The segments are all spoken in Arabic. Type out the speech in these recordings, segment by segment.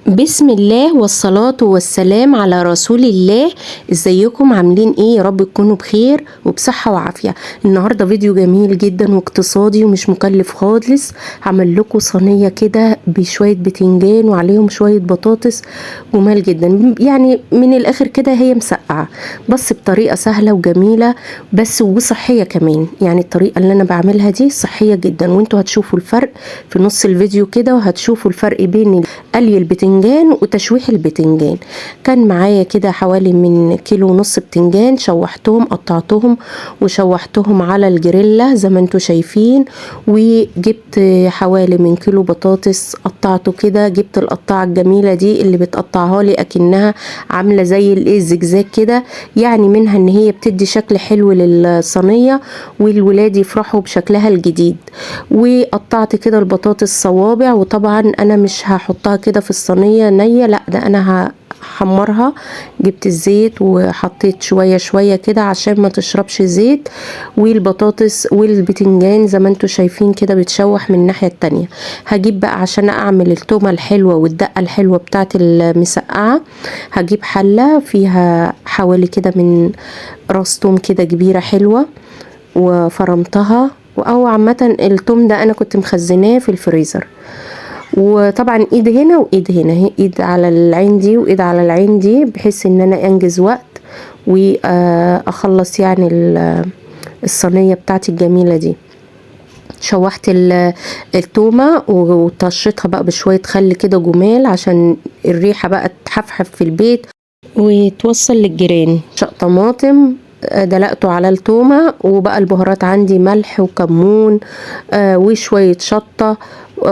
بسم الله والصلاة والسلام على رسول الله. ازيكم عاملين ايه؟ يا رب تكونوا بخير وبصحة وعافية. النهاردة فيديو جميل جدا واقتصادي ومش مكلف خالص. هعمل لكم صينية كده بشوية بتنجان وعليهم شوية بطاطس جمال جدا، يعني من الاخر كده هي مسقعة بس بطريقة سهلة وجميلة بس وصحية كمان. يعني الطريقة اللي انا بعملها دي صحية جدا، وانتوا هتشوفوا الفرق في نص الفيديو كده، وهتشوفوا الفرق بين قلي البتنجان وتشويح البتنجان. كان معايا كده حوالي من كيلو ونص بتنجان، شوحتهم قطعتهم وشوحتهم على الجريلا زي ما انتوا شايفين، وجبت حوالي من كيلو بطاطس قطعته كده. جبت القطاعة الجميلة دي اللي بتقطعها لي اكنها عاملة زي الزجزاج كده، يعني منها ان هي بتدي شكل حلو للصينية والولاد يفرحوا بشكلها الجديد. وقطعت كده البطاطس صوابع، وطبعا انا مش هحطها كده في الصينية نية، لا ده انا هحمرها. جبت الزيت وحطيت شوية شوية كده عشان ما تشربش زيت، والبطاطس والبتنجان زي ما انتوا شايفين كده بتشوح من الناحية التانية. هجيب بقى عشان اعمل التومة الحلوة والدقة الحلوة بتاعت المسقعة، هجيب حلة فيها حوالي كده من راس توم كده كبيرة حلوة وفرمتها، او عامة التوم ده انا كنت مخزناه في الفريزر. وطبعا ايد هنا وايد هنا، ايد على العين دي وايد على العين دي، بحيث ان انا انجز وقت واخلص يعني الصينية بتاعتي الجميلة دي. شوحت التومة وطشيتها بقى بشوية خل كده جمال عشان الريحة بقى تحفحف في البيت وتوصل للجيران. طماطم دلقته على التومة، وبقى البهارات عندي ملح وكمون وشوية شطة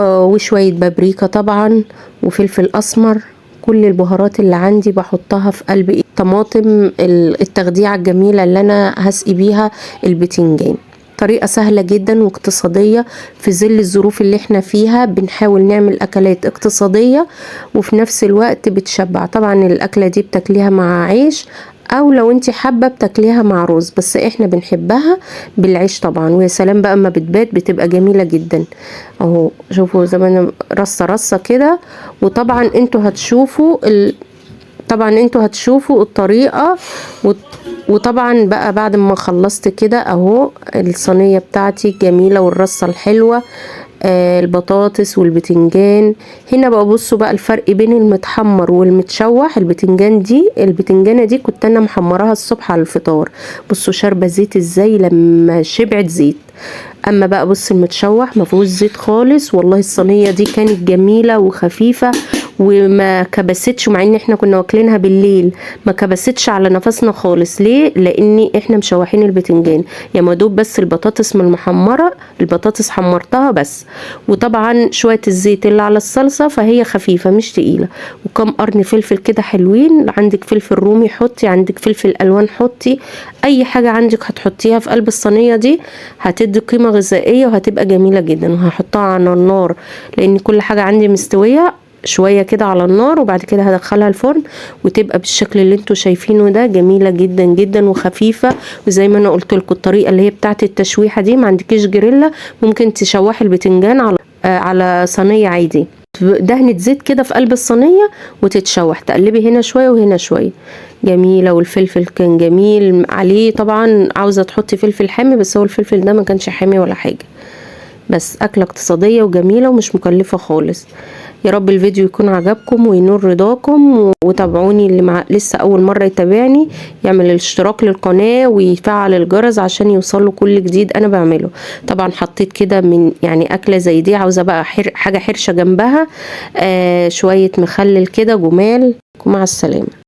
وشوية بابريكا طبعا وفلفل اسمر. كل البهارات اللي عندي بحطها في قلب طماطم التخديعة الجميلة اللي انا هسقي بيها البتنجان. طريقة سهلة جدا واقتصادية في ظل الظروف اللي احنا فيها. بنحاول نعمل اكلات اقتصادية وفي نفس الوقت بتشبع. طبعا الاكلة دي بتاكليها مع عيش، او لو انت حابه بتاكليها مع رز، بس احنا بنحبها بالعيش طبعا. ويا سلام بقى اما بتبات بتبقى جميله جدا. اهو شوفوا زي ما انا رصه كده. وطبعا انتوا هتشوفوا الطريقه. وطبعا بقى بعد ما خلصت كده اهو الصينيه بتاعتي جميله والرصه الحلوه، البطاطس والبتنجان. هنا بقى بصوا بقى الفرق بين المتحمر والمتشوح. البتنجانه دي كنت انا محمراها الصبح على الفطار، بصوا شاربه زيت ازاي لما شبعت زيت. اما بقى بص المتشوح ما فيهوش زيت خالص. والله الصينيه دي كانت جميله وخفيفه وما كبستش، مع ان احنا كنا واكلينها بالليل ما كبستش على نفسنا خالص. ليه؟ لان احنا مشوحين البتنجان يا مدوب، بس البطاطس من المحمره، البطاطس حمرتها بس، وطبعا شويه الزيت اللي على الصلصه فهي خفيفه مش تقيله. وكم قرن فلفل كده حلوين. عندك فلفل رومي حطي، عندك فلفل الوان حطي، اي حاجه عندك هتحطيها في قلب الصينيه دي هتدي قيمه غذائيه وهتبقى جميله جدا. وهحطها على النار لان كل حاجه عندي مستويه شويه كده على النار، وبعد كده هدخلها الفرن وتبقى بالشكل اللي انتوا شايفينه ده، جميله جدا جدا وخفيفه. وزي ما انا قلت لكم الطريقه اللي هي بتاعه التشويحه دي، ما عندكيش جريلا ممكن تشوحي البتنجان على صينيه عادي، دهنة زيت كده في قلب الصينيه وتتشوح، تقلبي هنا شويه وهنا شويه، جميله. والفلفل كان جميل عليه. طبعا عاوزه تحطي فلفل حامي بس هو الفلفل ده ما كانش حامي ولا حاجه، بس اكله اقتصاديه وجميله ومش مكلفه خالص. يا رب الفيديو يكون عجبكم وينور رضاكم. وتابعوني اللي لسه اول مره يتابعني يعمل الاشتراك للقناه ويفعل الجرس عشان يوصله كل جديد انا بعمله. طبعا حطيت كده من يعني اكله زي دي عاوزه بقى حاجه حرشه جنبها، شويه مخلل كده جمال. مع السلامه.